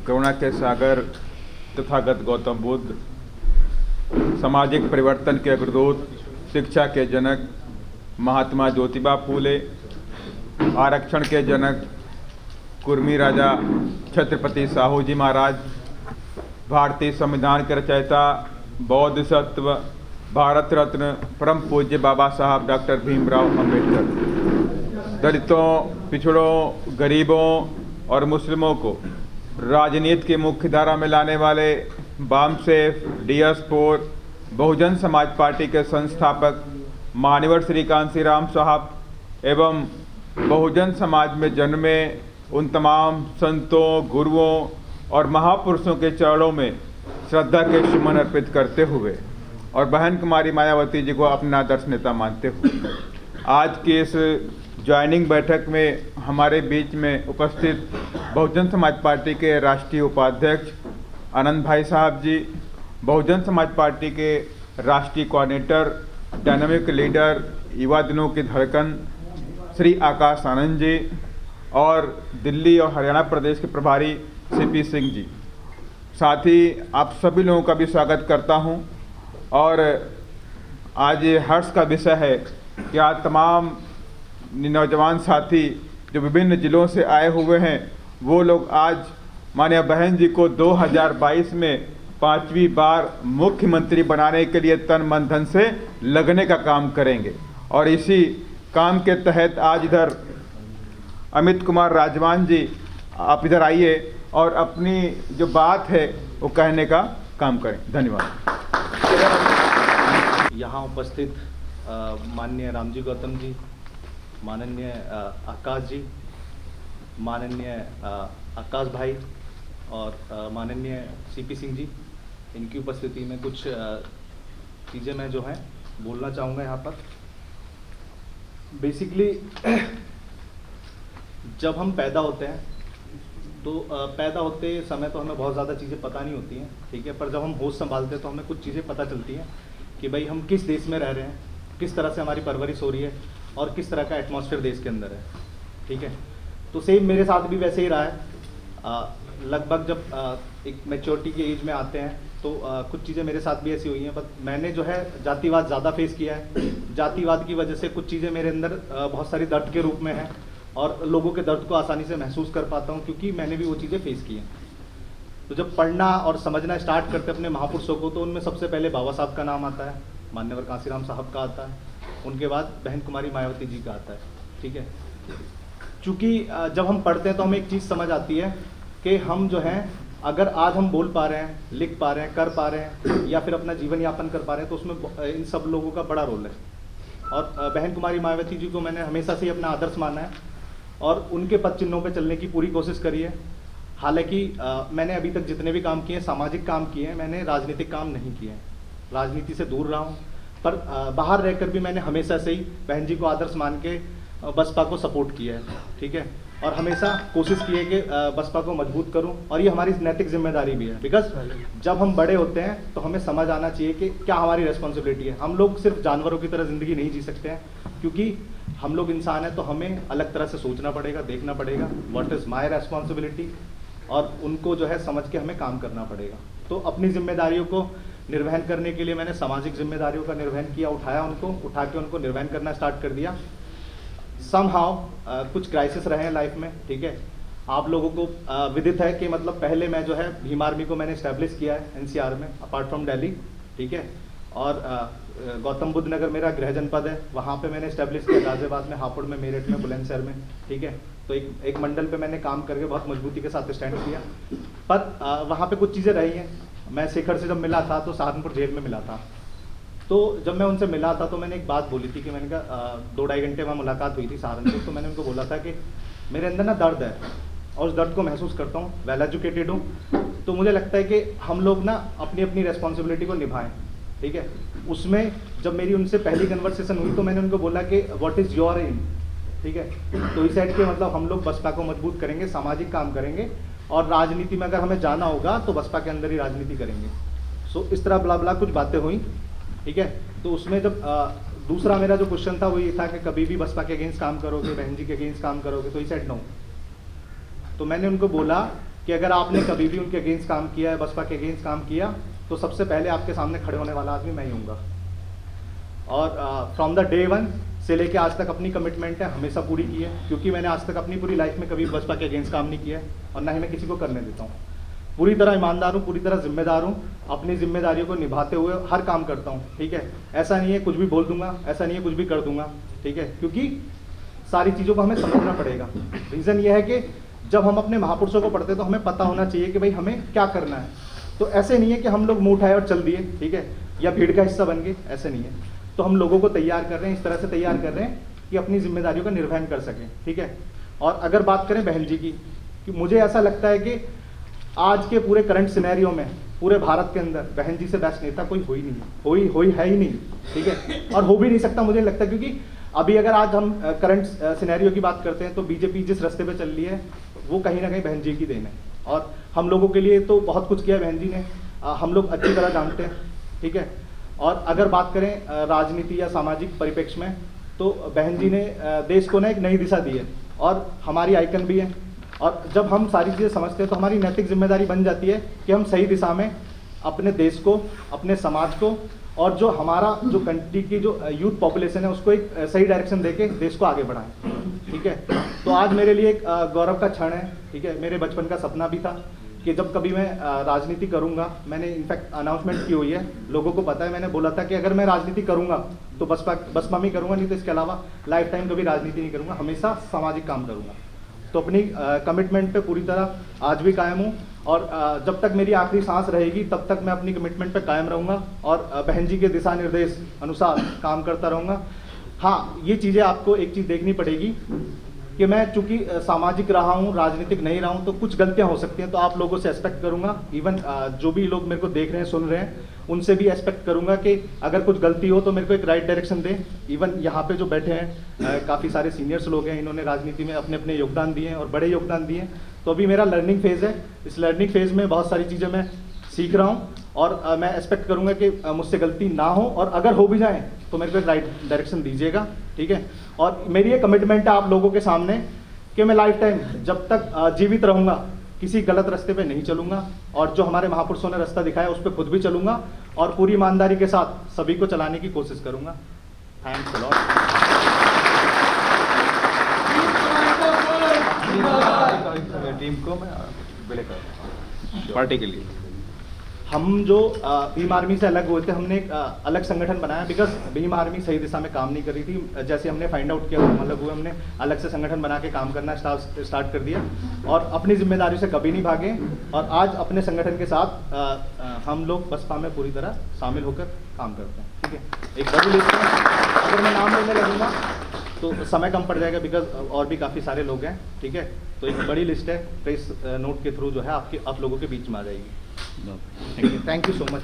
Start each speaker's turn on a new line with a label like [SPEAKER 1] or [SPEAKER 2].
[SPEAKER 1] करुणा के सागर तथागत गौतम बुद्ध, सामाजिक परिवर्तन के अग्रदूत, शिक्षा के जनक महात्मा ज्योतिबा फूले, आरक्षण के जनक कुर्मी राजा छत्रपति साहू जी महाराज, भारतीय संविधान के रचयिता बौद्ध सत्व भारत रत्न परम पूज्य बाबा साहब डॉक्टर भीमराव अंबेडकर, दलितों, पिछड़ों, गरीबों और मुस्लिमों को राजनीति की मुख्य धारा में लाने वाले बामसेफ DS4 बहुजन समाज पार्टी के संस्थापक मान्यवर श्री कांसी राम साहब एवं बहुजन समाज में जन्मे उन तमाम संतों, गुरुओं और महापुरुषों के चरणों में श्रद्धा के सुमन अर्पित करते हुए और बहन कुमारी मायावती जी को अपना आदर्श नेता मानते हुए आज की इस ज्वाइनिंग बैठक में हमारे बीच में उपस्थित बहुजन समाज पार्टी के राष्ट्रीय उपाध्यक्ष आनंद भाई साहब जी, बहुजन समाज पार्टी के राष्ट्रीय कोऑर्डिनेटर, डायनामिक लीडर, युवा दिनों की धड़कन श्री आकाश आनंद जी और दिल्ली और हरियाणा प्रदेश के प्रभारी CP सिंह जी, साथ ही आप सभी लोगों का भी स्वागत करता हूं। और आज ये हर्ष का विषय है कि आज तमाम नौजवान साथी जो विभिन्न जिलों से आए हुए हैं वो लोग आज माननीय बहन जी को 2022 में 5वीं बार मुख्यमंत्री बनाने के लिए तन मन धन से लगने का काम करेंगे। और इसी काम के तहत आज इधर अमित कुमार राजवान जी, आप इधर आइए और अपनी जो बात है वो कहने का काम करें। धन्यवाद।
[SPEAKER 2] यहाँ उपस्थित माननीय रामजी गौतम जी, माननीय आकाश जी, माननीय आकाश भाई और माननीय CP सिंह जी, इनकी उपस्थिति में कुछ चीज़ें मैं जो है बोलना चाहूँगा यहाँ पर। बेसिकली जब हम पैदा होते हैं तो पैदा होते समय तो हमें बहुत ज़्यादा चीज़ें पता नहीं होती हैं, ठीक है, पर जब हम होश संभालते हैं तो हमें कुछ चीज़ें पता चलती हैं कि भाई हम किस देश में रह रहे हैं, किस तरह से हमारी परवरिश हो रही है और किस तरह का एटमॉस्फेयर देश के अंदर है, ठीक है। तो सेम मेरे साथ भी वैसे ही रहा है। लगभग जब एक मैच्योरिटी की एज में आते हैं तो कुछ चीज़ें मेरे साथ भी ऐसी हुई हैं, पर मैंने जो है जातिवाद ज़्यादा फेस किया है। जातिवाद की वजह से कुछ चीज़ें मेरे अंदर बहुत सारी दर्द के रूप में हैं और लोगों के दर्द को आसानी से महसूस कर पाता हूँ क्योंकि मैंने भी वो चीज़ें फेस की हैं। तो जब पढ़ना और समझना स्टार्ट करते अपने महापुरुषों को तो उनमें सबसे पहले बाबा साहब का नाम आता है, मान्यवर कांसीराम साहब का आता है, उनके बाद बहन कुमारी मायावती जी का आता है, ठीक है। चूँकि जब हम पढ़ते हैं तो हमें एक चीज़ समझ आती है कि हम जो हैं अगर आज हम बोल पा रहे हैं, लिख पा रहे हैं, कर पा रहे हैं या फिर अपना जीवन यापन कर पा रहे हैं तो उसमें इन सब लोगों का बड़ा रोल है। और बहन कुमारी मायावती जी को मैंने हमेशा से ही अपना आदर्श माना है और उनके पद चिन्हों पर चलने की पूरी कोशिश करी है। हालांकि मैंने अभी तक जितने भी काम किए हैं सामाजिक काम किए हैं, मैंने राजनीतिक काम नहीं किए हैं, राजनीति से दूर रहा हूँ। पर बाहर रहकर भी मैंने हमेशा से ही बहन जी को आदर्श मान के बसपा को सपोर्ट किया है, ठीक है, और हमेशा कोशिश की है कि बसपा को मजबूत करूं और ये हमारी नैतिक जिम्मेदारी भी है। बिकॉज जब हम बड़े होते हैं तो हमें समझ आना चाहिए कि क्या हमारी रिस्पॉन्सिबिलिटी है। हम लोग सिर्फ जानवरों की तरह ज़िंदगी नहीं जी सकते हैं क्योंकि हम लोग इंसान हैं, तो हमें अलग तरह से सोचना पड़ेगा, देखना पड़ेगा व्हाट इज़ माई रेस्पॉन्सिबिलिटी और उनको जो है समझ के हमें काम करना पड़ेगा। तो अपनी जिम्मेदारियों को निर्वहन करने के लिए मैंने सामाजिक जिम्मेदारियों का निर्वहन किया, उठा के उनको निर्वहन करना स्टार्ट कर दिया। समहाउ कुछ क्राइसिस रहे हैं लाइफ में, ठीक है। आप लोगों को विदित है कि मतलब पहले मैं जो है भीम आर्मी को मैंने इस्टेब्लिश किया है NCR में अपार्ट फ्रॉम दिल्ली, ठीक है, और गौतम बुद्ध नगर मेरा गृह जनपद है, वहाँ पे मैंने इस्टेब्लिश किया, गाजियाबाद में, हापुड़ में, मेरठ में, बुलंदशहर में, ठीक है। तो एक मंडल पे मैंने काम करके बहुत मजबूती के साथ स्टैंड किया। पर वहाँ पे कुछ चीज़ें रही हैं। मैं शेखर से जब मिला था तो सहारनपुर जेल में मिला था। तो जब मैं उनसे मिला था तो मैंने एक बात बोली थी कि मैंने कहा 2-2.5 घंटे में मुलाकात हुई थी सहारनपुर। तो मैंने उनको बोला था कि मेरे अंदर ना दर्द है और उस दर्द को महसूस करता हूँ, वेल एजुकेटेड हूँ, तो मुझे लगता है कि हम लोग ना अपनी अपनी रेस्पॉन्सिबिलिटी को निभाएं, ठीक है। उसमें जब मेरी उनसे पहली कन्वर्सेशन हुई तो मैंने उनको बोला कि व्हाट इज़ योर एम, ठीक है। तो इस साइड के मतलब हम लोग बसपा को मजबूत करेंगे, सामाजिक काम करेंगे और राजनीति में अगर हमें जाना होगा तो बसपा के अंदर ही राजनीति करेंगे। सो इस तरह बला बला कुछ बातें हुई, ठीक है। तो उसमें जब दूसरा मेरा जो क्वेश्चन था वो ये था कि कभी भी बसपा के अगेंस्ट काम करोगे, बहन जी के अगेंस्ट काम करोगे, तो ही सेड नो। तो मैंने उनको बोला कि अगर आपने कभी भी उनके अगेंस्ट काम किया है, बसपा के अगेंस्ट काम किया, तो सबसे पहले आपके सामने खड़े होने वाला आदमी मैं ही हूँगा। और फ्रॉम द डे वन से लेके आज तक अपनी कमिटमेंट है हमेशा पूरी की है, क्योंकि मैंने आज तक अपनी पूरी लाइफ में कभी बसपा के अगेंस्ट काम नहीं किया है और ना ही मैं किसी को करने देता हूँ। पूरी तरह ईमानदार हूँ, पूरी तरह जिम्मेदार हूँ, अपनी जिम्मेदारियों को निभाते हुए हर काम करता हूँ, ठीक है। ऐसा नहीं है कुछ भी बोल दूंगा, ऐसा नहीं है कुछ भी कर दूंगा, ठीक है, क्योंकि सारी चीज़ों को हमें समझना पड़ेगा। रीज़न ये है कि जब हम अपने महापुरुषों को पढ़ते हैं तो हमें पता होना चाहिए कि भाई हमें क्या करना है। तो ऐसे नहीं है कि हम लोग मुँह उठाए और चल दिए, ठीक है, या भीड़ का हिस्सा बन गए, ऐसे नहीं है। तो हम लोगों को तैयार कर रहे हैं, इस तरह से तैयार कर रहे हैं कि अपनी जिम्मेदारियों का निर्वहन कर सकें, ठीक है। और अगर बात करें बहन जी की, कि मुझे ऐसा लगता है कि आज के पूरे करंट सिनेरियो में पूरे भारत के अंदर बहन जी से बेस्ट नेता कोई हो ही नहीं है, कोई है ही नहीं, ठीक है, और हो भी नहीं सकता मुझे लगता है। क्योंकि अभी अगर आज हम करंट सिनेरियो की बात करते हैं तो बीजेपी जिस रास्ते पे चल रही है वो कहीं ना कहीं बहन जी की देन है, और हम लोगों के लिए तो बहुत कुछ किया बहन जी ने, हम लोग अच्छी तरह जानते हैं, ठीक है। और अगर बात करें राजनीति या सामाजिक परिप्रेक्ष्य में, तो बहन जी ने देश को ना एक नई दिशा दी है और हमारी आइकन भी है। और जब हम सारी चीज़ें समझते हैं तो हमारी नैतिक जिम्मेदारी बन जाती है कि हम सही दिशा में अपने देश को, अपने समाज को, और जो हमारा जो कंट्री की जो यूथ पॉपुलेशन है उसको एक सही डायरेक्शन देके देश को आगे बढ़ाएं, ठीक है। तो आज मेरे लिए एक गौरव का क्षण है, ठीक है। मेरे बचपन का सपना भी था कि जब कभी मैं राजनीति करूंगा, मैंने इनफैक्ट अनाउंसमेंट की हुई है, लोगों को पता है, मैंने बोला था कि अगर मैं राजनीति करूंगा तो बसपा में करूंगा, नहीं तो इसके अलावा लाइफ टाइम कभी राजनीति नहीं करूंगा, हमेशा सामाजिक काम करूंगा। तो अपनी कमिटमेंट पे पूरी तरह आज भी कायम हूँ, और जब तक मेरी आखिरी सांस रहेगी तब तक मैं अपनी कमिटमेंट पे कायम रहूँगा और बहन जी के दिशा निर्देश अनुसार काम करता रहूँगा। हाँ, ये चीज़ें आपको एक चीज़ देखनी पड़ेगी कि मैं चूंकि सामाजिक रहा हूँ, राजनीतिक नहीं रहा हूँ, तो कुछ गलतियाँ हो सकती हैं, तो आप लोगों से एक्सपेक्ट करूँगा, इवन जो भी लोग मेरे को देख रहे हैं, सुन रहे हैं, उनसे भी एक्सपेक्ट करूँगा कि अगर कुछ गलती हो तो मेरे को एक राइट डायरेक्शन दें। इवन यहाँ पे जो बैठे हैं काफ़ी सारे सीनियर्स लोग हैं, इन्होंने राजनीति में अपने अपने योगदान दिए हैं और बड़े योगदान दिए हैं। तो अभी मेरा लर्निंग फेज़ है, इस लर्निंग फेज़ में बहुत सारी चीज़ें मैं सीख रहा हूँ, और मैं एक्सपेक्ट करूँगा कि मुझसे गलती ना हो, और अगर हो भी जाए तो मेरे को एक राइट डायरेक्शन दीजिएगा, ठीक है। और मेरी ये कमिटमेंट है आप लोगों के सामने कि मैं लाइफ टाइम जब तक जीवित रहूँगा किसी गलत रास्ते पे नहीं चलूँगा, और जो हमारे महापुरुषों ने रास्ता दिखाया उस पर खुद भी चलूँगा, और पूरी ईमानदारी के साथ सभी को चलाने की कोशिश करूँगा। Thanks a lot.
[SPEAKER 1] टीम को मैं विलय कर पार्टी के लिए
[SPEAKER 2] हम जो भीम आर्मी से अलग हुए थे, हमने एक अलग संगठन बनाया, बिकॉज भीम आर्मी सही दिशा में काम नहीं कर रही थी। जैसे हमने फाइंड आउट किया, हम अलग हुए, हमने अलग से संगठन बना के काम करना स्टार्ट कर दिया, और अपनी जिम्मेदारी से कभी नहीं भागे। और आज अपने संगठन के साथ हम लोग बसपा में पूरी तरह शामिल होकर काम करते हैं, ठीक है। एक बड़ी लिस्ट है, अगर मैं नाम लेने लगूँगा तो समय कम पड़ जाएगा, बिकॉज और भी काफ़ी सारे लोग हैं, ठीक है। तो एक बड़ी लिस्ट है, प्रेस नोट के थ्रू जो है आप लोगों के बीच में आ जाएगी। Thank you so much.